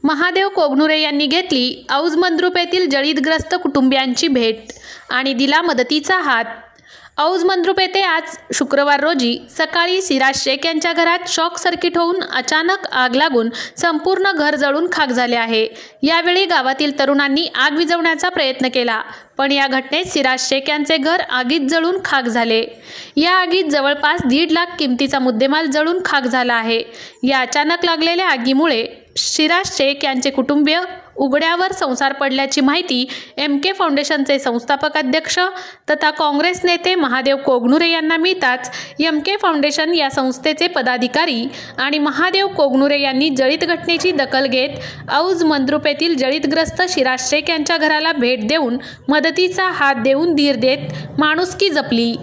महादेव कोगनुरे यांनी घेतली औज मंद्रुप येथील जळीतग्रस्त कुटुंबियांची भेट आणि दिला मदतीचा हात। औज मंद्रुप येथे आज शुक्रवार रोजी सकाळी सिराज शेख यांच्या घरात शॉक सर्किट होऊन अचानक आग लागून संपूर्ण घर जळून खाक झाले आहे। यावेळी गावातील तरुणांनी आग विझवण्याचा प्रयत्न केला, पण या घटनेत सिराज शेख यांचे घर आगीत जळून खाक झाले। या आगीत जवळपास 1.5 लाख किमतीचा मुद्देमाल जळून खाक झाला आहे। या अचानक लागलेल्या आगीमुळे सिराज शेख यांचे कुटुंबीय उघड्यावर संसार पडल्याची माहिती MK फाउंडेशनचे संस्थापक अध्यक्ष तथा काँग्रेस नेते महादेव कोगनुरे यांना मिळताच MK फाउंडेशन या संस्थेचे पदाधिकारी आणि महादेव कोगनुरे यांनी जळीत घटनेची दखल घेत औज मंद्रुप येथील जळीतग्रस्त सिराज शेख यांच्या घराला भेट देऊन मदतीचा हात देऊन धीर देत माणुसकी जपली।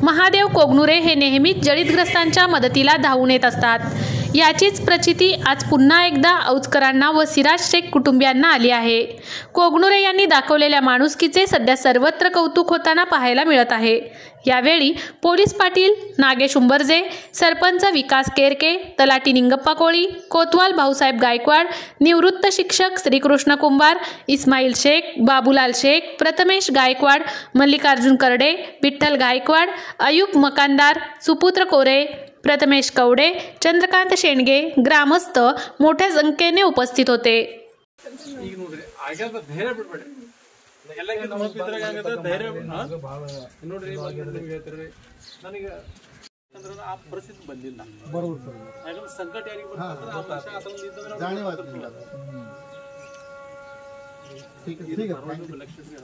महादेव कोगनुरे हे नेहमीच जळीतग्रस्तांच्या मदतीला धावून येत असतात। याचीच प्रचिती आज पुन्हा एकदा औजकरांना व सिराज शेख कुटुंबियांना आली आहे। कोगनुरे यांनी दाखवलेल्या माणुसकीचे सध्या सर्वत्र कौतुक होताना पाहायला मिळत आहे। यावेळी पोलीस पाटील नागेश उंबरजे, सरपंच विकास केरके, तलाठी निंगप्पा कोळी, कोतवाल भाऊसाहेब गायकवाड, निवृत्त शिक्षक श्रीकृष्ण कुंभार, इस्माईल शेख, बाबूलाल शेख, प्रथमेश गायकवाड, मल्लिकार्जुन करडे, विठ्ठल गायकवाड, अयूब मकानदार, सुपुत्र कोरे, प्रथमेश कवडे, चंद्रकांत शेंडगे, ग्रामस्थ मोठ्या संख्येने उपस्थित होते।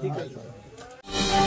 ठीक है।